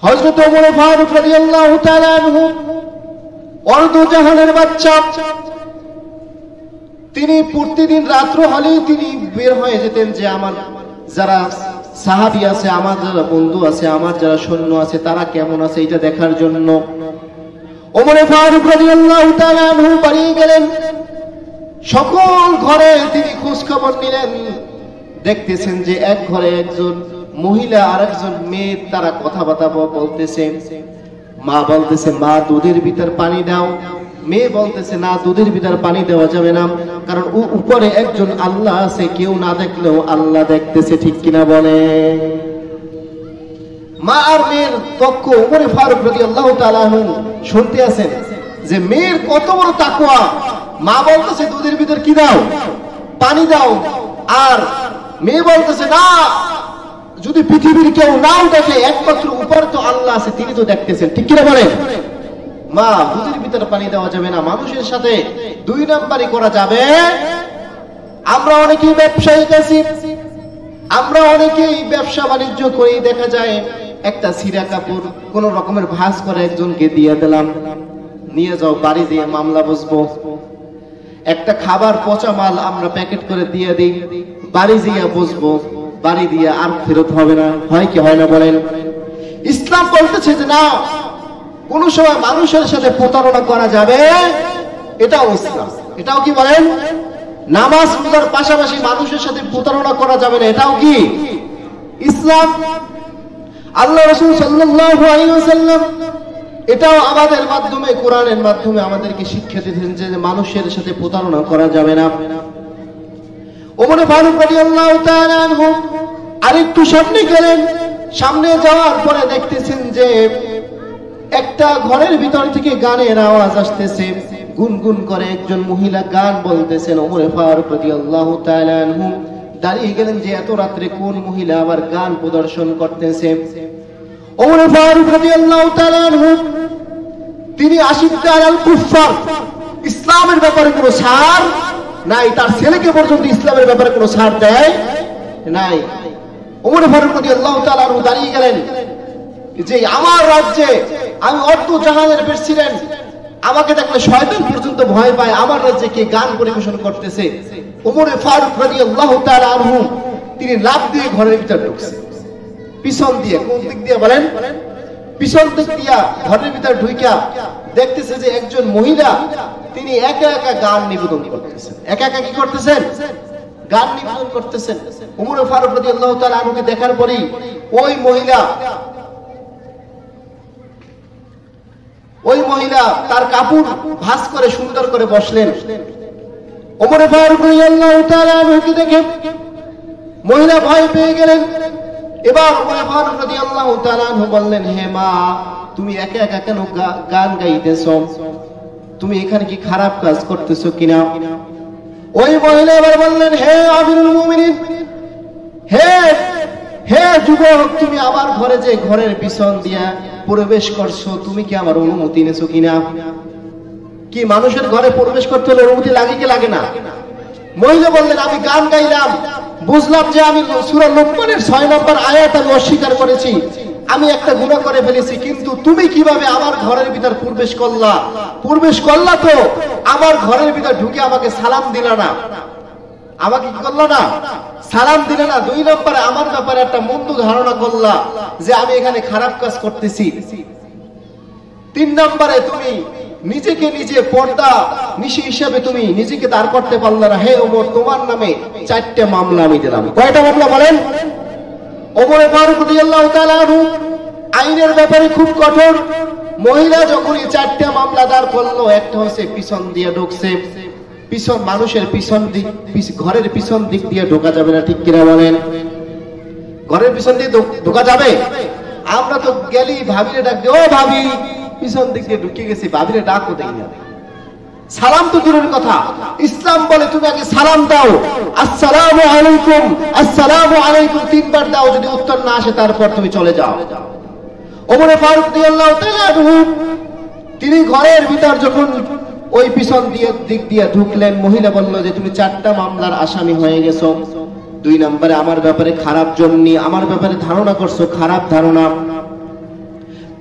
হযরত ওমর ফারুক রাদিয়াল্লাহু তাআলা আনহু অর্ধ জাহানের বাচ্চা, তিনি প্রতিদিন রাত্র হলেই তিনি বের হয়ে যেতেন যে আমার যারা সাহাবী আছে, আমার যারা বন্ধু আছে, আমার যারা সৈন্য আছে তারা কেমন আছে এটা দেখার জন্য। ওমর ফারুক রাদিয়াল্লাহু তাআলা আনহু বাড়ি গেলেন, সকল ঘরে তিনি খোঁজ খবর নিলেন। দেখতেছেন যে এক ঘরে একজন মহিলা আর একজন মেয়ে তারা কথাবার্তা বলতেছে। মা বলতেছে, মা দুধের ভিতর পানি দাও। মেয়ে বলতেছে, না দুধের ভিতর পানি দেওয়া যাবে না, কারণ উপরে একজন আল্লাহ আছে, কেউ না দেখলেও আল্লাহ দেখতেছে। ঠিক কিনা বলে? মা আর মেয়ের তক্ক ওমর ফারুক রাদিয়াল্লাহু তাআলা আনহু শুনতে আছেন যে মেয়ের কত বড় তাকওয়া। মা বলতেছে দুধের ভিতর কি দাও, পানি দাও, আর মেয়ে বলতেছে না, যদি পৃথিবীর কেউ নাও দেখে একমাত্র উপরে তো আল্লাহ আছে, তিনি তো দেখতেছেন। ঠিক কিনা বলেন? মা দুধের ভিতরে পানি দেওয়া যাবে না, মানুষের সাথে দুই নাম্বারি করা যাবে। আমরা অনেকেই ব্যবসায়িক আছি, আমরা অনেকেই ব্যবসা বাণিজ্য করি, দেখা যায় একটা ছিঁড়া কাপড় কোন রকমের ভাঁজ করে একজনকে দিয়ে দিলাম, নিয়ে যাও বাড়ি দিয়ে মামলা বসবো। একটা খাবার পচা মাল আমরা প্যাকেট করে দিয়ে দিই, বাড়ি দিয়ে বসবো, বাড়ি দিয়ে আর ফেরত হবে না। হয় কি হয় না বলেন? ইসলাম বলতেছে যে না, কোন সময় মানুষের সাথে প্রতারণা করা যাবে, এটাও ইসলাম। এটাও কি বলেন? নামাজ রোজার পাশাপাশি মানুষের সাথে প্রতারণা করা যাবে না, এটাও কি ইসলাম? আল্লাহ রাসূল সাল্লাল্লাহু আলাইহি ওয়াসাল্লাম এটাও আমাদের মাধ্যমে, কোরআনের মাধ্যমে আমাদেরকে শিক্ষা দিয়েছেন যে মানুষের সাথে প্রতারণা করা যাবে না। ওমর ফারুক রাদিয়াল্লাহু তাআলা আনহু আরেকটু সামনে গেলেন। সামনে যাওয়ার পরে দেখতেছেন যে একটা ঘরের ভিতর থেকে গানের আওয়াজ আসতেছে, গুনগুন করে একজন মহিলা গান বলতেছেন। ওমর ফারুক রাদিয়াল্লাহু তাআলা আনহু দাঁড়িয়ে গেলেন যে এত রাত্রে কোন মহিলা আবার গান প্রদর্শন করতেছে। ওমর ফারুক রাদিয়াল্লাহু তাআলা আনহু তিনি আশিদ্দা আলাল কুফার, ইসলামের ব্যাপারে কোনো ছাড় নাই, তার ছেলেকে পর্যন্ত ইসলামের ব্যাপারে কোনো ছাড় দেয় নাই। ওমর ফারুক রাদিয়াল্লাহু তাআলা আনহু দাঁড়িয়ে গেলেন যে আমার রাজ্যে আমি অর্ধ জাহানের প্রেসিডেন্ট, আমাকে দেখলে শয়তান পর্যন্ত ভয় পায়, আমার রাজ্যে কে গান পরিবেশন করতেছে। ওমর ফারুক রাদিয়াল্লাহু তাআলা আনহু তিনি লাফ দিয়ে ঘরের ভিতর ঢুকছে, পিছন দিয়ে। কোন দিক দিয়ে বলেন? পিছন দিক দিয়া ঘরের ভিতর ঢুইকা দেখতেছে যে একজন মহিলা তিনি একা একা গান নিবেদন করতেছেন। একা একা কি করতেছেন? গান নিবেদন করতেছেন। ওমর ফারুক রাদিয়াল্লাহু তাআলা আনহুকে দেখার পরেই ওই মহিলা তার কাপড় ভাঁজ করে সুন্দর করে বসলেন। ওমর ফারুক রাদিয়াল্লাহু তাআলা আনহুকে দেখে মহিলা ভয় পেয়ে গেলেন। এবার ওমর ফারুক রাদিয়াল্লাহু তাআলা আনহু বললেন, হে মা, তুমি একা একা কেন গান গাইতেছো? তুমি এখানে কি খারাপ কাজ করতেছো কিনা? ওই মহিলা এবার বললেন, হে আমিরুল মুমিনিন, হে যুবক, তুমি আমার ঘরে যে ঘরের পিছন দিয়া প্রবেশ করছো, তুমি কি আমার অনুমতি নিয়েছো কিনা? কি মানুষের ঘরে প্রবেশ করতে হলে অনুমতি লাগে কি লাগে না? মহিলা বললেন, আমি গান গাইলাম, বুঝলাম যে আমি সূরা লুকমানের 6 নম্বর আয়াত আমি অস্বীকার করেছি, আমি একটা গুনাহ করে ফেলেছি, কিন্তু তুমি কিভাবে আমার ঘরের ভিতর প্রবেশ করলা তো আমার ঘরের ভিতর ঢুকে আমাকে সালাম দিলা না, আমাকে কি করলা না? সালাম দিলে না। 2 নম্বরে আমার ব্যাপারে একটা মন্দ ধারণা করলা যে আমি এখানে খারাপ কাজ করতেছি। 3 নম্বরে তুমি নিজেকে নিজে পর্দা নিশি হিসাবে তুমি নিজেকে দাঁড় করতে পারলে না। হে ওমর, তোমার নামে 4টে মামলা আমি দিলাম। কয়টা মামলা বলেন? ওমর ফারুক রাদিয়াল্লাহু তাআলা আনহু আইনের ব্যাপারে খুব কঠোর। মহিলা যখনই 4টে মামলা দাঁড় করলো, একটা হচ্ছে পিছন দিয়ে ঢুকছে, পিছন মানুষের পিছন দিক, ঘরের পিছন দিক দিয়ে ঢোকা যাবে না। ঠিক কিনা বলেন? ঘরের পিছন দিয়ে ঢোকা যাবে? আমরা তো গেলি ভাবিরে ডাক দিই, ও ভাবি, পিছন দিক দিয়ে ঢুকে গেছি, ভাবিরে ডাকও দেই না। সালাম তো দূরের কথা, ইসলাম বলে তুমি আগে সালাম দাও, আসসালামু আলাইকুম, আসসালামু আলাইকুম 3 বার দাও, যদি উত্তর না আসে তারপর তুমি চলে যাও। ওমর ফারুক রাদিয়াল্লাহু তাআলা আনহু তিনি ঘরের ভিতর যখন ওই পিছন দিক দিয়ে ঢুকলেন, মহিলা বলল যে তুমি 4টা মামলার আসামি হয়ে গেছো। 2 নম্বরে আমার ব্যাপারে খারাপ জন্য, আমার ব্যাপারে ধারণা করছো, খারাপ ধারণা।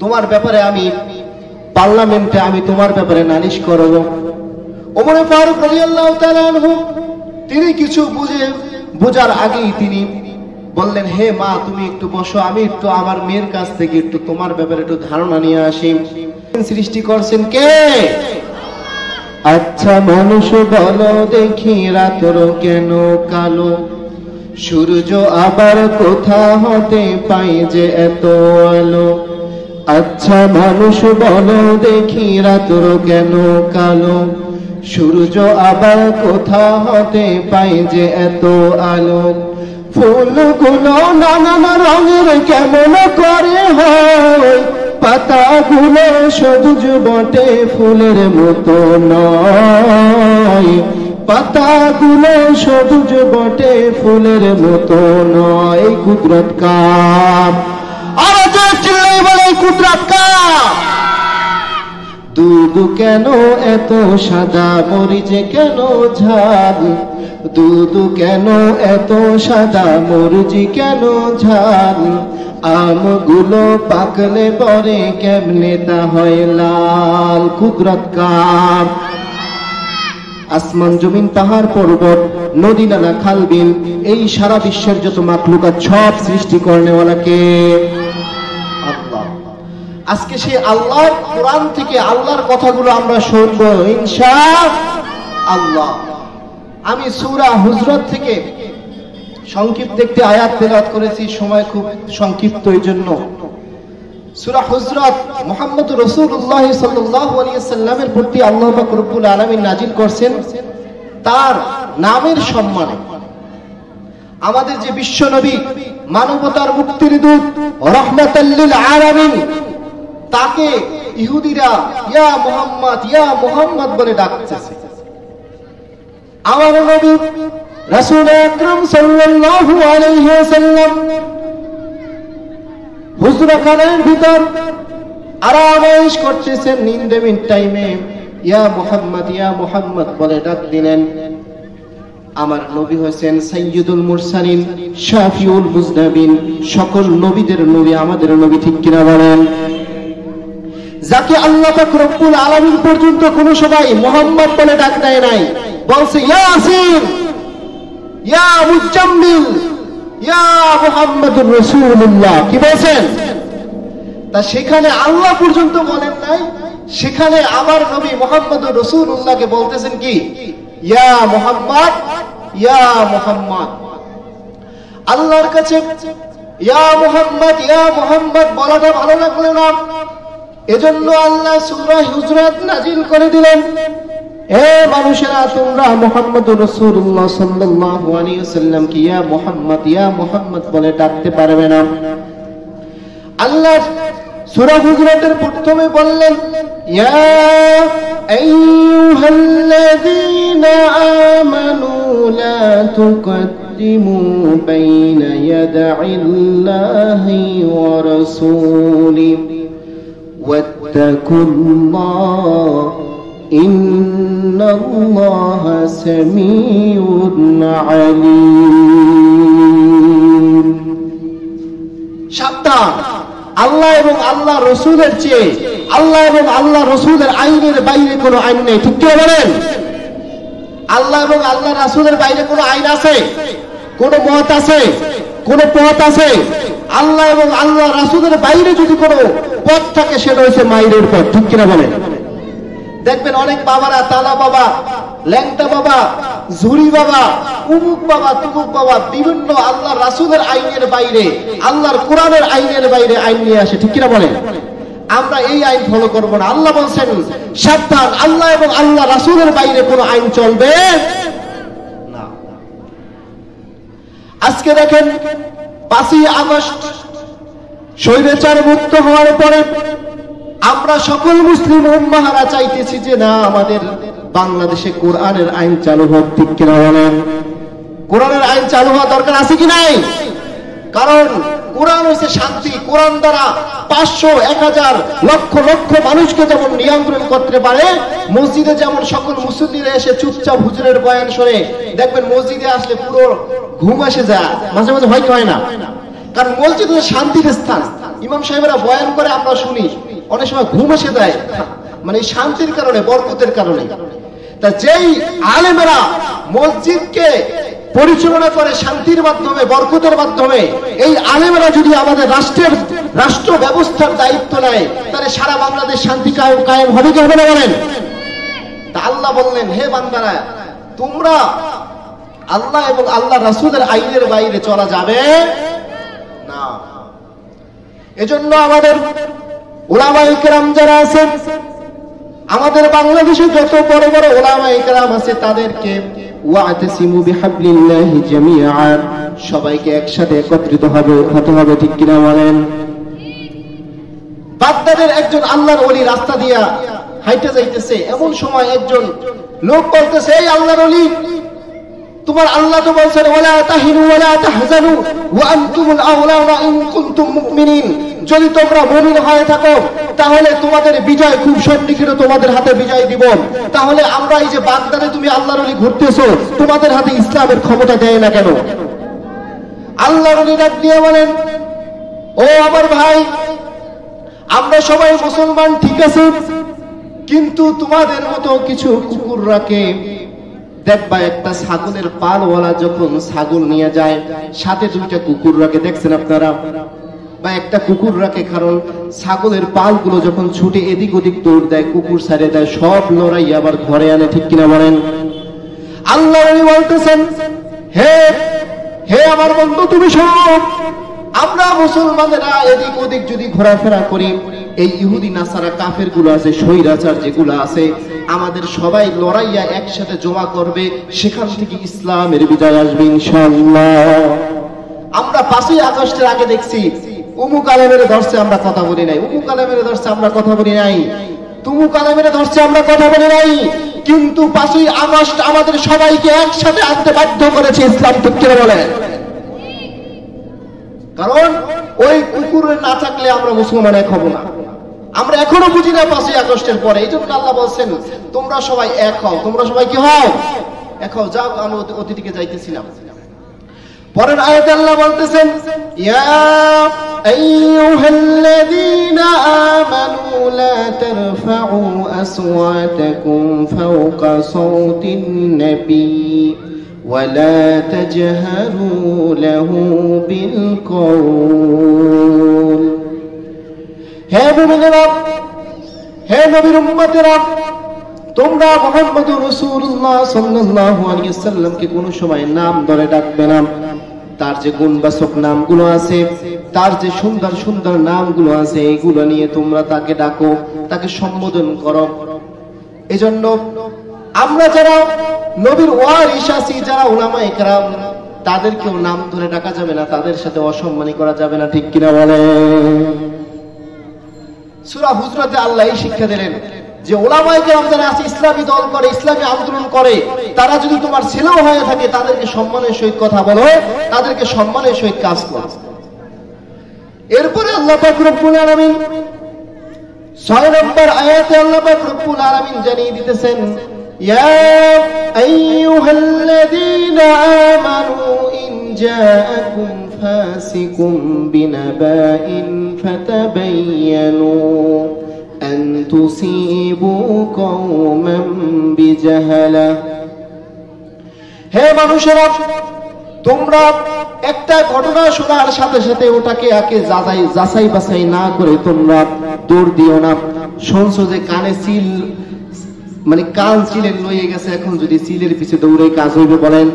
তোমার ব্যাপারে আমি পার্লামেন্টে আমি তোমার ব্যাপারে নালিশ করব। ওমর ফারুক রাদিয়াল্লাহু তাআলা আনহু তিনি কিছু বুঝার আগেই তিনি বললেন, হে মা তুমি একটু বসো, আমি একটু আমার মেয়ের কাছ থেকে একটু তোমার ব্যাপারে একটু ধারণা নিয়ে আসি। সৃষ্টি করছেন কে? আচ্ছা মানুষ বলো দেখি রাতর কেন কালো, সূর্য আবার কোথা হতে পাই যে এত আলো। আচ্ছা মানুষ বলো দেখি রাতর কেন কালো, সূর্য আবার কোথা হতে পাই যে এত আলো। ফুলগুলো নানান রঙের কেমন করে হয়, পাতাগুলো সবুজ বটে ফুলের মতো নয়, পাতাগুলো সবুজ বটে ফুলের মতো নয়। কুদরত কা, আর চিল্লাই বলে কুদরত কা। দুধ কেন এত সাদা, মরিচে কেন ঝাল, দুধ কেন এত সাদা, মরিচি কেন ঝাল। আমগুলো পাকলে পরে কেমনে তা হয় লাল। কুদরত কার। আসমান জমিন পাহাড় পর্বত নদী নালা খাল বিল এই সারা বিশ্বের যত মাখলুকাত সব সৃষ্টি করনেওয়ালা কে? আল্লাহ। আজকে সেই আল্লাহর কোরআন থেকে আল্লাহর কথাগুলো আমরা শুনবো ইনশাআল্লাহ। আমি সূরা হুজরাত থেকে সংক্ষিপ্ত একটি আয়াত তেলাওয়াত করেছি, সময় খুব সংক্ষিপ্ত এই জন্য। সূরা হুজরাত মুহাম্মদুর রাসূলুল্লাহ সাল্লাল্লাহু আলাইহি ওয়াসাল্লামের প্রতি আল্লাহ পাক রব্বুল আলামিন নাজিল করেছেন তার নামের সম্মানে। আমাদের যে বিশ্ব নবী, মানবতার মুক্তির দূত, রাহমাতাল লিল আলামিন, তাকে ইহুদিরা ইয়া মুহাম্মদ বলে ডাকতেছে। আমার নবী রাসূল আকরাম সাল্লাল্লাহু আলাইহি ওয়াসাল্লাম হুজরাখানার ভিতর আরামাইশ করতেছেন, নিন্দেমিন টাইমে ইয়া মুহাম্মদ বলে ডাক দিলেন। আমার নবী হচ্ছেন সাইয়্যিদুল মুরসালিন, শাফিউল মুজনাবিন, সকল নবীদের নবী আমাদের নবী, ঠিক কিনা বলেন? যাকে আল্লাহ পাক রব্বুল আলামিন পর্যন্ত কোন সবাই মুহাম্মদ বলে ডাক দেয় নাই, বলছে ইয়াসিন, ইয়া মুজাম্মিল, ইয়া মুহাম্মাদুর রাসূলুল্লাহ। কি বলেন? তা সেখানে আল্লাহ পর্যন্ত বলেন নাই, সেখানে আমার নবী মুহাম্মাদুর রাসূলুল্লাহকে বলতেছেন কি ইয়া মুহাম্মদ, ইয়া মুহাম্মদ। আল্লাহর কাছে ইয়া মুহাম্মদ বলাটা ভালো লাগলো না, এজন্য আল্লাহ সূরা হুজরাত নাজিল করে দিলেন, হে মানুষেরা তোমরা মুহাম্মদুর রাসূলুল্লাহ সাল্লাল্লাহু আলাইহি ওয়াসাল্লাম কি ইয়া মুহাম্মদ বলে ডাকতে পারবে না। আল্লাহ সূরা হুজরাতের প্রথমে বললেন ইয়া আইয়ুহাল্লাযীনা আমানু লা তুকদ্দিমু বাইনা ইয়াদাইল্লাহি ওয়া রাসূলিহি ওয়াত্তাকুল্লাহ ইন্নাল্লাহা সামিউন আলীম। সাবধান, আল্লাহ এবং আল্লাহ রাসূলের চেয়ে আল্লাহ এবং আল্লাহ রাসূলের আইনের বাইরে কোনো আইন নেই, ঠিক কি বলেন? আল্লাহ এবং আল্লাহ রাসূলের বাইরে কোনো আইন আছে? কোনো মত আছে? কোনো পথ আছে? আল্লাহ এবং আল্লাহ রাসূলের বাইরে যদি কোনো পথ থাকে সেটা হচ্ছে মাইরের পথ, ঠিক কিনা বলেন? দেখবেন অনেক বাবারা তালা বাবা, ল্যাংটা বাবা, ঝুরি বাবা, উমুক বাবা, তুমুক বাবা বিভিন্ন আল্লাহ রাসূলের আইনের বাইরে, আল্লাহর কোরআনের আইনের বাইরে আইন নিয়ে আসে, ঠিক কিনা বলেন? আমরা এই আইন ফলো করব না। আল্লাহ বলছেন সাবধান, আল্লাহ এবং আল্লাহ রাসূলের বাইরে কোনো আইন চলবে না। আজকে দেখেন 5ই আগস্ট স্বৈরাচার মুক্ত হওয়ার পরে আমরা সকল মুসলিম উম্মাহরা চাইতেছি যে না আমাদের বাংলাদেশে কোরআনের আইন চালু হোক, ঠিক কিনা বলেন? কোরআনের আইন চালু হওয়া দরকার আছে কি নাই? কারণ কোরআন হচ্ছে শান্তি। কোরআন দ্বারা 500, 1000, লক্ষ লক্ষ মানুষকে যেমন নিয়ন্ত্রণ করতে পারে, মসজিদে যেমন সকল মুসল্লিরা এসে চুপচাপ হুজুরের বয়ান শুনে দেখবেন মসজিদে আসলে পুরো ঘুম এসে যায়, মাঝে মাঝে হয় কি হয় না? কারণ মসজিদ হচ্ছে শান্তির স্থান। ইমাম সাহেবরা বয়ান করে আমরা শুনি, অনেক সময় ঘুম এসে যায়, মানে শান্তির কারণে, বরকতের কারণে। তা যেই আলেমেরা মসজিদকে পরিচালনা করে শান্তির মাধ্যমে, বরকতের মাধ্যমে, এই আলেমেরা যদি আমাদের রাষ্ট্র ব্যবস্থার দায়িত্ব নেয়, তাহলে সারা বাংলাদেশ শান্তি কায়েম হবে কি হবে না বলেন? তা আল্লাহ বললেন, হে বান্দারা, তোমরা আল্লাহ এবং আল্লাহ রাসূলের আইনের বাইরে চলা যাবে না। এজন্য আমাদের উলামায়ে কেরাম যারা আছেন, আমাদের বাংলাদেশে যত বড় বড় উলামায়ে কেরাম আছে, তাদেরকে ওয়া'তাসিমু বিহাবলিল্লাহি জামিআন, সবাইকে একসাথে একত্রিত হতে হবে, ঠিক কিনা বলেন? বাগদাদের একজন আল্লাহর ওলি রাস্তা দিয়া হাইটে যাইতেছে, এমন সময় একজন লোক বলতেছে, এই আল্লাহর ওলি, তোমার আল্লাহ তো বলছেন ওয়ালা তাহিনু ওয়ালা তাহজানু ওয়া আনতুমুল আউলাউনা ইন কুনতুম মুমিনিন, যদি তোমরা মুমিন হয়ে থাকো তাহলে তোমাদের বিজয় খুব সন্নিকট, তোমাদের হাতে বিজয় দিব। তাহলে আমরা এই যে বাগদাদে তুমি আল্লাহর ওলি ঘুরতেছো, তোমাদের হাতে ইসলামের ক্ষমতা দেয় না কেন? আল্লাহর ওলি ডাক দিয়ে বলেন, ও আমার ভাই, আমরা সবাই মুসলমান ঠিক আছে, কিন্তু তোমাদের মতো কিছু কুকুররাকে দেখবা, একটা ছাগলের পালওয়ালা যখন ছাগল নিয়ে যায়, সাথে দুইটা কুকুর রাখে, দেখছেন আপনারা? বা একটা কুকুর রাখে, কারণ ছাগলের পালগুলো যখন ছুটে এদিক ওদিক দৌড় দেয়, কুকুর ছাড়ে দেয়, সব লড়াই আবার ঘরে আনে, ঠিক কিনা বলেন? আল্লাহ নবী বলতেছেন, হে হে আমার বন্ধু, তুমি সব, আমরা মুসলমানেরা এদিক ওদিক যদি ঘোরাফেরা করি, এই ইহুদি নাসারা কাফের গুলো আছে, স্বৈরাচার যেগুলো আছে, আমাদের সবাই লড়াইয়া একসাথে জমা করবে, সেখান থেকে ইসলামের বিজয় আসবে ইনশাআল্লাহ। আমরা 5ই আগস্টের আগে দেখছি উমুক আলেমের ধরছে, আমরা কথা বলি নাই, উমুক আলেমের ধরছে, আমরা কথা বলি নাই, তুমুক আলেমের ধরছে, আমরা কথা বলি নাই, কিন্তু 5ই আগস্ট আমাদের সবাইকে একসাথে আনতে বাধ্য করেছে ইসলাম, ঠিক করে বলে। কারণ ওই কুকুরের না থাকলে আমরা মুসলমান এক হব না। আমরা এখনো বুঝি না 5ই আগস্টের পরে। এই জন্য আল্লাহ বলছেন, তোমরা সবাই এক হও, তোমরা সবাই কি হও? এক হও। যাও, আমি অতীতকে যাইতেছিলাম। পরের আয়াতে আল্লাহ বলতেছেন, ইয়া আইয়ুহাল্লাযীনা আমানু লা তারফাউ আসওয়াতাকুম ফাওকা সাওতিন নবী ولا تجهروا له بالقول। হে মুমিনেরা, হে নবীর উম্মতেরা, তোমরা মুহাম্মদুর রাসূলুল্লাহ সাল্লাল্লাহু আলাইহি ওয়াসাল্লামকে কোন সময় নাম ধরে ডাকবে না। তার যে গুণবাচক নামগুলো আছে, তার যে সুন্দর সুন্দর নামগুলো আছে, এগুলো নিয়ে তোমরা তাকে ডাকো, তাকে সম্বোধন করো। এজন্য আমরা যারা নবীর ওয়ারিস আছি, যারা উলামায়ে কেরাম, তাদেরকেও নাম ধরে ডাকা যাবে না, তাদের সাথে অসম্মানী করা যাবে না, ঠিক কিনা বলে? সূরা হুজরাতে আল্লাহ এই শিক্ষা দিলেন যে উলামায়ে কেরাম যারা আছে, ইসলামী দল করে, ইসলামী আন্দোলন করে, তারা যদি তোমার ছেলেও হয়ে থাকে, তাদেরকে সম্মানের সহিত কথা বলো, তাদেরকে সম্মানের সহিত কাজ করো। এরপরে আল্লাহ পাক রব্বুল আলামিন 6 নম্বর আয়াতে আল্লাহ পাক রব্বুল আলামিন জানিয়ে দিতেছেন, ইয়া আইয়ুহাল্লাযীনা আমানু ইন জাআকুম ফাসিকুম বিনাবাইন ফাতাবায়ানু আন তুসিবু কওমান বিজাহালা। হে মানুষেরা, তোমরা একটা ঘটনা শোনার সাথে সাথে ওটাকে আগে যাচাই বাছাই না করে তোমরা দৌড় দিও না। শুনছো যে কানে সিল, মানে কান সিলের লয়ে গেছে, এখন যদি সিলের পিছে দৌড়ে কাজ হইবে বলেন?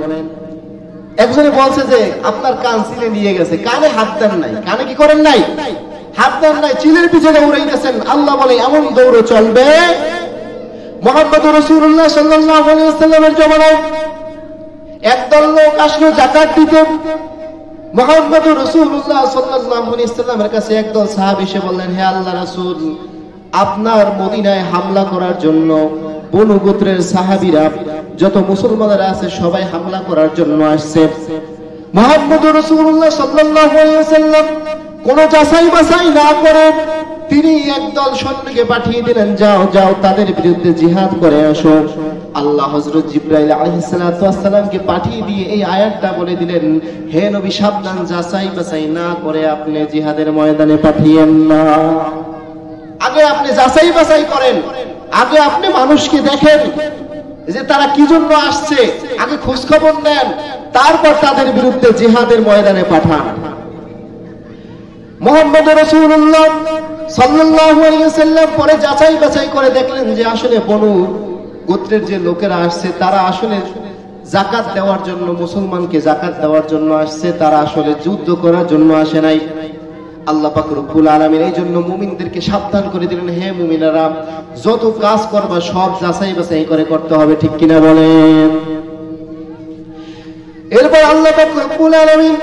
একজনে বলছে যে আপনার কান সিলে নিয়ে গেছে, কানে হাত দেন নাই, কানে কি করেন নাই? হাত দেন নাই, চিলের পিছে দৌড়াইতেছেন। আল্লাহ বলে এমন দৌড় চলবে। মুহাম্মদুর রাসূলুল্লাহ সাল্লাল্লাহু আলাইহি ওয়াসাল্লামের জামানায় একদল লোক আসলো যাকাত দিতে। মুহাম্মদুর রাসূলুল্লাহ সাল্লাল্লাহু আলাইহি ওয়াসাল্লামের কাছে একদল সাহাবী এসে বললেন, হে আল্লাহর রাসূল, আপনার মদিনায় হামলা করার জন্য বনু গোত্রের সাহাবীরা, যত মুসলমানরা আছে, সবাই হামলা করার জন্য আসছে। মুহাম্মদুর রাসূলুল্লাহ সাল্লাল্লাহু আলাইহি ওয়াসাল্লাম কোন যাচাই বাছাই না করে তিনি একদল সৈন্যকে পাঠিয়ে দিলেন, যাও যাও তাদের বিরুদ্ধে জিহাদ করে আসো। আল্লাহ হযরত জিবরাইল আলাইহিস সালাতু ওয়াস সালামকে পাঠিয়ে দিয়ে এই আয়াতটা বলে দিলেন, হে নবী সাবধান, যাচাই বাছাই না করে আপনি জিহাদের ময়দানে পাঠিয়েন না। আগে আপনি যাচাই বাছাই করেন, আগে আপনি মানুষকে দেখেন যে তারা কি জন্য আসছে, আগে খোঁজ খবর নেন, তারপর তাদের বিরুদ্ধে জিহাদের ময়দানে পাঠান। মুহাম্মদ রাসূলুল্লাহ সাল্লাল্লাহু আলাইহি ওয়াসাল্লাম পরে যাচাই বাছাই করে দেখলেন যে আসলে বনু গোত্রের যে লোকেরা আসছে তারা আসলে যাকাত দেওয়ার জন্য, মুসলমানকে যাকাত দেওয়ার জন্য আসছে, তারা আসলে যুদ্ধ করার জন্য আসে নাই। আল্লাহ পাক রব্বুল আলামিন এই জন্য মুমিনদেরকে সাবধান করে দিলেন, হে মুমিনারা, যত কাজ করবা সব যাচাই বাছাই করে করতে হবে, ঠিক কিনা বলেন? এরপর আল্লাহ পাক রব্বুল আলামিন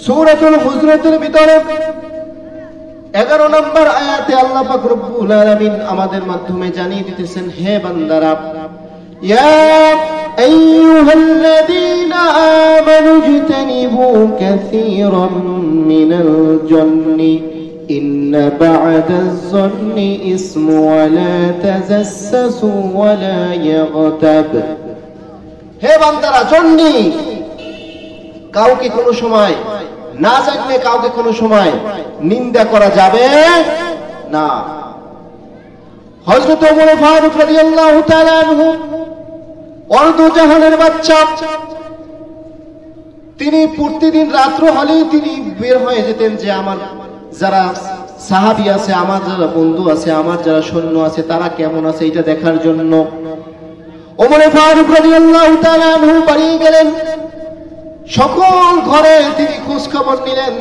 সূরাতুল হুজরাতের ভিতরে 11 নম্বর আয়াতে আল্লাহ পাক রব্বুল আলামিন আমাদের মাধ্যমে জানিয়ে দিতেছেন, হে বান্দারা, ইয়া আইয়ুহাল্লাযীনা আমানু ইজতানিবু কাসীরাম মিনাল জান্নি ইন্না বা'দাজ-জান্নি ইসমু ওয়া লা তাজাসসু ওয়া লা ইয়াগতাব। হে বান্দারা, জান্নি কাউকে কোনো সময় না জানলে কাউকে কোনো সময় নিন্দা করা যাবে না। হযরত ওমর ফারুক রাদিয়াল্লাহু তাআলা আনহু অর্ধজাহানের বাদশা, তিনি প্রতিদিন রাত্র হলেই তিনি বের হয়ে যেতেন যে আমার যারা সাহাবী আছে, আমার যারা বন্ধু আছে, আমার যারা সৈন্য আছে তারা কেমন আছে এটা দেখার জন্য। ওমর ফারুক রাদিয়াল্লাহু তাআলা আনহু বাড়ি গেলেন, সকল ঘরে তিনি খোঁজ খবর নিলেন,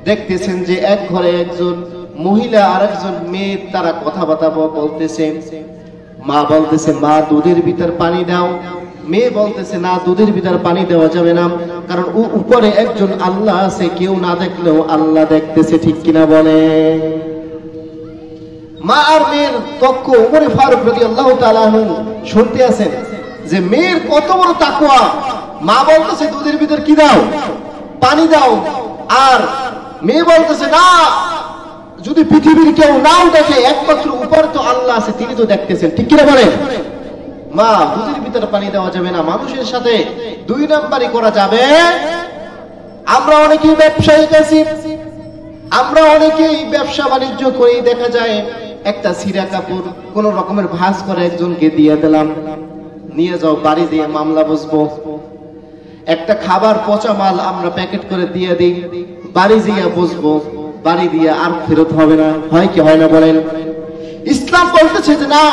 দেখতেছেন যে এক ঘরে একজন মহিলা আর একজন মেয়ে তারা কথাবার্তা বলতেছে। মা বলতেছে, মা দুধের ভিতর পানি দাও। মেয়ে বলতেছে, না, দুধের ভিতর পানি দেওয়া যাবে না, কারণ উপরে একজন আল্লাহ আছে, কেউ না দেখলেও আল্লাহ দেখতেছে, ঠিক কিনা বলে? মা আর মেয়ের পক্ষ ওমর ফারুক রাদিয়াল্লাহু তাআলা আনহু শুনতে আছেন যে মেয়ের কত বড় তাকওয়া। মা বলতেছে, দুধের ভিতর কি দাও? পানি দাও। আর মেয়ে বলতেছে, না, যদি পৃথিবীর কেউ নাও দেখে, একমাত্র উপর তো আল্লাহ আছে, তিনি তো দেখতেছেন, ঠিক কিনা বলেন? মা, দুধের ভিতর পানি দেওয়া যাবে না, মানুষের সাথে দুই নাম্বারই করা যাবে। আমরা অনেকেই ব্যবসায়িক আছি, আমরা অনেকেই ব্যবসা বাণিজ্য করি, দেখা যায় একটা ছিঁড়া কাপড় কোন রকমের ভাঁজ করে একজনকে দিয়ে দিলাম, নিয়ে যাও, বাড়ি দিয়ে মামলা বসবো। একটা খাবার পচা মাল আমরা প্যাকেট করে দিয়ে দিই, বাড়ি দিয়ে বসবো, বাড়ি দিয়ে আর ফেরত হবে না, হয় কি হয় না বলেন? ইসলাম বলতেছে যে না,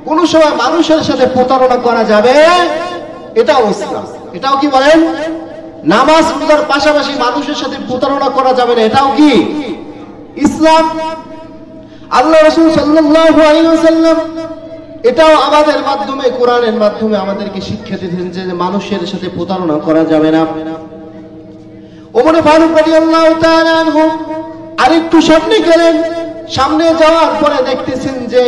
কোন সময় মানুষের সাথে প্রতারণা করা যাবে, এটাও ইসলাম। এটাও কি বলেন? নামাজ রোজার পাশাপাশি মানুষের সাথে প্রতারণা করা যাবে না, এটাও কি ইসলাম? আল্লাহ রাসূল সাল্লাল্লাহু আলাইহি ওয়াসাল্লাম এটাও আমাদের মাধ্যমে, কোরআনের মাধ্যমে আমাদেরকে শিক্ষা দিয়েছেন যে মানুষের সাথে প্রতারণা করা যাবে না। ওমর ফারুক রাদিয়াল্লাহু তাআলা আনহু আরেকটু সামনে গেলেন, সামনে যাওয়ার পরে দেখতেছেন যে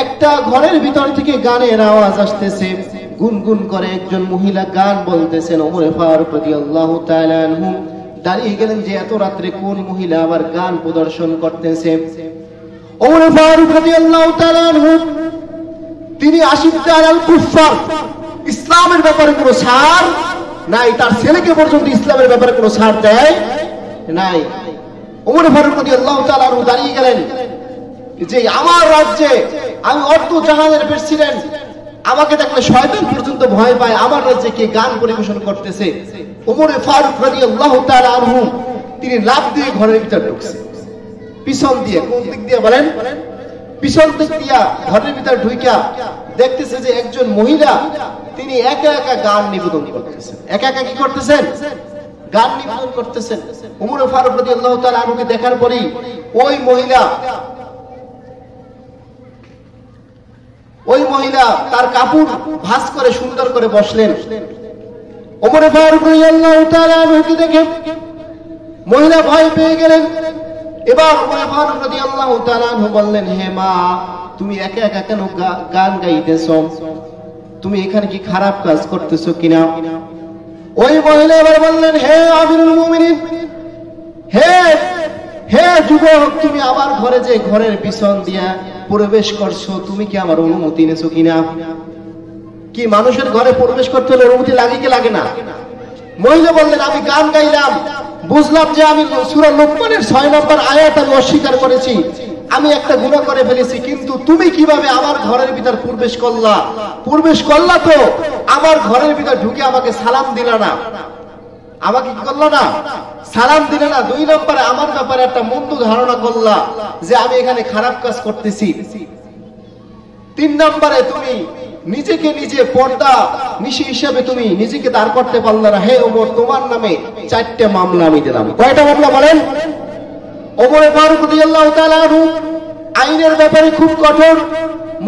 একটা ঘরের ভিতর থেকে গানের আওয়াজ আসতেছে, গুনগুন করে একজন মহিলা গান বলতেছেন। ওমর ফারুক রাদিয়াল্লাহু তাআলা আনহু দাঁড়িয়ে গেলেন যে এত রাত্রে কোন মহিলা আবার গান প্রদর্শন করতেছে। ওমর ফারুক রাদিয়াল্লাহু তাআলা আনহু তিনি আশিদ্দা আলাল কুফার, ইসলামের ব্যাপারে কোনো ছাড় নাই, তার ছেলেকে পর্যন্ত ইসলামের ব্যাপারে কোনো ছাড় দেয় নাই। ওমর ফারুক রাদিয়াল্লাহু তাআলা আনহু দাঁড়িয়ে গেলেন যে আমার রাজ্যে আমি অর্ধজাহানের প্রেসিডেন্ট, আমাকে দেখলে শয়তান পর্যন্ত ভয় পায়, আমার রাজ্যে কে গান পরিবেশন করতেছে। ওমর ফারুক রাদিয়াল্লাহু তাআলা আনহু তিনি লাফ দিয়ে ঘরের ভিতর ঢুকছে, পিছন দিয়ে। কোন দিক দিয়ে বলেন? পিছন দিক দিয়া ঘরের ভিতর ঢুইকা দেখতেছে যে একজন মহিলা তিনি একা একা গান নিবেদন করতেছেন। একা একা কি করতেছেন? গান নিবেদন করতেছেন। ওমর ফারুক রাদিয়াল্লাহু তাআলা আনহুকে দেখার পরেই ওই মহিলা তার কাপড় ভাঁজ করে সুন্দর করে বসলেন। ওমর ফারুক রাদিয়াল্লাহু তাআলা আনহুকে দেখে মহিলা ভয় পেয়ে গেলেন। এবার ওমর ফারুক রাদিয়াল্লাহু তাআলা আনহু বললেন, হে মা, তুমি একা একা কেন গান গাইতেছো? তুমি এখানে কি খারাপ কাজ করতেছো কিনা? ওই মহিলা এবার বললেন, হে আমিরুল মুমিনিন, হে যুবক, তুমি আমার ঘরে যে ঘরের পিছন দিয়া প্রবেশ করছো, তুমি কি আমার অনুমতি নেছো কিনা? কি মানুষের ঘরে প্রবেশ করতে হলে অনুমতি লাগে কি লাগে না? মহিলা বললেন, আমি গান গাইলাম, বুঝলাম যে আমি সূরা লোকমানের 6 নম্বর আয়াত আমি অস্বীকার করেছি, আমি একটা গুনাহ করে ফেলেছি, কিন্তু তুমি কিভাবে আমার ঘরের ভিতর প্রবেশ করলা? প্রবেশ করলা তো আমার ঘরের ভিতর ঢুকে আমাকে সালাম দিলা না, আমাকে কি করলো না? সালাম দিলে না। 2 নম্বরে আমার ব্যাপারে একটা মন্দ ধারণা করলা যে আমি এখানে খারাপ কাজ করতেছি। 3 নম্বরে তুমি নিজেকে নিজে পর্দা নিশি হিসেবে তুমি নিজেকে দাঁড় করতে পারলে না। হে ওমর, তোমার নামে 4টা মামলা আমি দিলাম। কয়টা মামলা বলেন? ওমর ফারুক রাদিয়াল্লাহু তাআলা আনহু আইনের ব্যাপারে খুব কঠোর।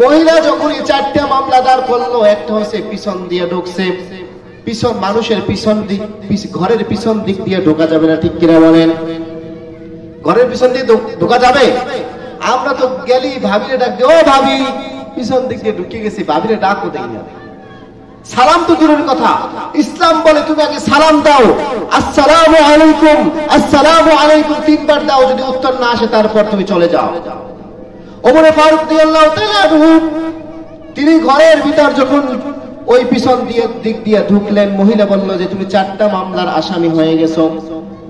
মহিলা যখন এই 4টা মামলা দাঁড় করলো, একটা হচ্ছে পিছন দিয়ে ঢুকছে, পিছন মানুষের পিছন দিক, ঘরের পিছন দিক দিয়ে ঢোকা যাবে না, ঠিক কিনা বলেন? ঘরের পিছন দিয়ে ঢোকা যাবে? আমরা তো গেলি ভাবিরে ডাক দিই, ও ভাবি, পিছন দিক দিয়ে ঢুকে গেছি, ভাবিরে ডাকও দেই না। সালাম তো দূরের কথা, ইসলাম বলে তুমি আগে সালাম দাও, আসসালামু আলাইকুম, আসসালামু আলাইকুম 3 বার দাও, যদি উত্তর না আসে তারপর তুমি চলে যাও। ওমর ফারুক রাদিয়াল্লাহু তাআলা আনহু তিনি ঘরের ভিতর যখন ওই পিছন দিক দিয়ে ঢুকলেন, মহিলা বলল যে তুমি 4টা মামলার আসামি হয়ে গেছো।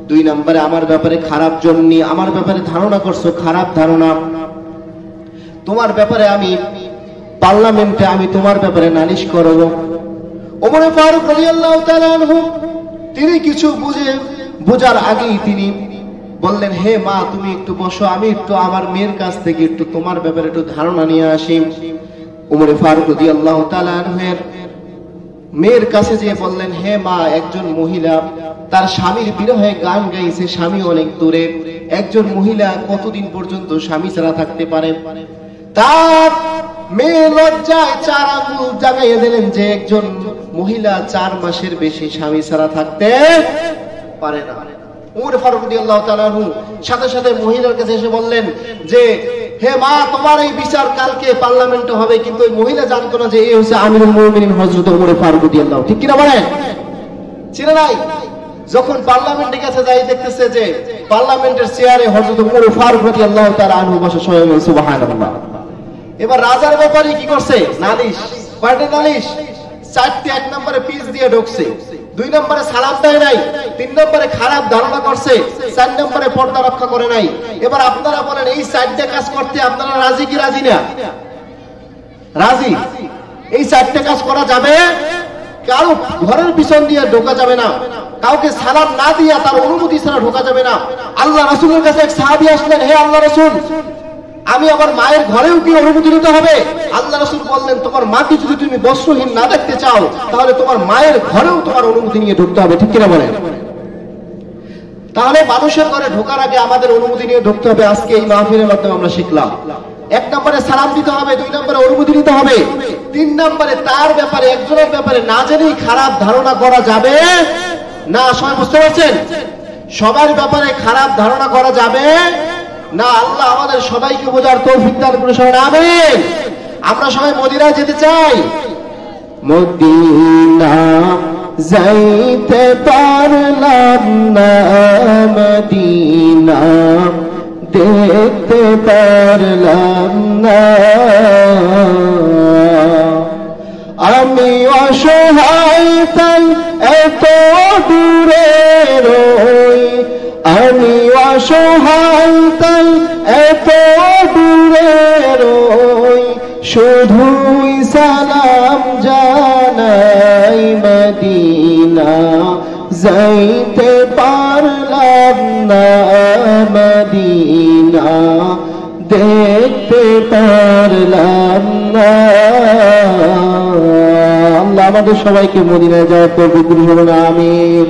2 নম্বরে আমার ব্যাপারে খারাপ জন্যে, আমার ব্যাপারে ধারণা করছো, খারাপ ধারণা, তোমার ব্যাপারে আমি পার্লামেন্টে আমি তোমার ব্যাপারে নালিশ করব। ওমর ফারুক রাদিয়াল্লাহু তাআলা আনহু তিনি কিছু বুঝার আগেই তিনি বললেন, হে মা, তুমি একটু বসো, আমি একটু আমার মেয়ের কাছ থেকে একটু তোমার ব্যাপারে একটু ধারণা নিয়ে আসি। ওমর ফারুক রাদিয়াল্লাহু তাআলা আনহুর মেয়ের কাছে যেয়ে বললেন, হে মা, একজন মহিলা তার স্বামীর বিরহে গান গাইছে, স্বামী অনেক দূরে, একজন মহিলা কতদিন পর্যন্ত স্বামী ছাড়া থাকতে পারে? তার মেয়ে লজ্জায় 4 আঙ্গুল জাগাইয়ে দিলেন যে একজন মহিলা 4 মাসের বেশি স্বামী ছাড়া থাকতে পারে না। ওমর ফারুক রাদিয়াল্লাহু তাআলা আনহু সাথে সাথে মহিলার কাছে এসে বললেন যে, হে মা, তোমার এই বিচার কালকে পার্লামেন্টে হবে। কিন্তু ওই মহিলা জানতো না যে এই হচ্ছে আমিরুল মুমিনিন হযরত ওমর ফারুক রাদিয়াল্লাহু, ঠিক কিনা বলেন? চিনে নাই? যখন পার্লামেন্টে গেছে, যাই দেখতেছে যে পার্লামেন্টের চেয়ারে হযরত ওমর ফারুক রাদিয়াল্লাহু তাআলা আনহু বসে, স্বয়ং সুবহানাল্লাহ। এবার রাজার ব্যাপারে কি করছে? নালিশ। কয়টা নালিশ? 4টি। 1 নম্বরে পিছ দিয়ে ঢুকছে, 2 নম্বরে সালাম দেয় নাই, 3 নম্বরে খারাপ ধারণা করছে, 4 নম্বরে পর্দা রক্ষা করে নাই। এবার আপনারা বলেন, এই 4টা কাজ করতে আপনারা রাজি কি রাজি না? রাজি। এই 4টা কাজ করা যাবে? কারো ঘরের পিছন দিয়ে ঢোকা যাবে না, কাউকে সালাম না দিয়া তার অনুমতি ছাড়া ঢোকা যাবে না। আল্লাহ রাসূলের কাছে এক সাহাবী আসলেন, হে আল্লাহ রাসূল, আমি আমার মায়ের ঘরেও কি অনুমতি নিতে হবে? আল্লাহ রাসূল বললেন, তোমার মাকে যদি তুমি বস্ত্রহীন না দেখতে চাও, তাহলে তোমার মায়ের ঘরেও তোমার অনুমতি নিয়ে ঢুকতে হবে, ঠিক কিনা বলেন? তাহলে মানুষের ঘরে ঢোকার আগে আমাদের অনুমতি নিয়ে ঢুকতে হবে। আজকে এই মাহফিলের মাধ্যমে আমরা শিখলাম, 1 নম্বরে সালাম দিতে হবে, 2 নম্বরে অনুমতি নিতে হবে, 3 নম্বরে তার ব্যাপারে, একজনের ব্যাপারে না জেনেই খারাপ ধারণা করা যাবে না। সবাই বুঝতে পারছেন? সবার ব্যাপারে খারাপ ধারণা করা যাবে না। আল্লাহ আমাদের সবাইকে বোঝার তৌফিক দান করে, সবাই আমিন। আমরা সবাই মদিনায় যেতে চাই। মদিনা যাইতে পারলাম না, মদিনা দেখতে পারলাম না, আমি অসহায় তাই এত দূরে রই, আমি অসহায় তাই এত দূরে রই, শুধুই সালাম জানাই, মদিনা যাইতে পারলাম না, মদিনা দেখতে পারলাম না। আল্লাহ আমাদের সবাইকে মদিনায় যাওয়ার তৌফিক দান করুন, আমিন।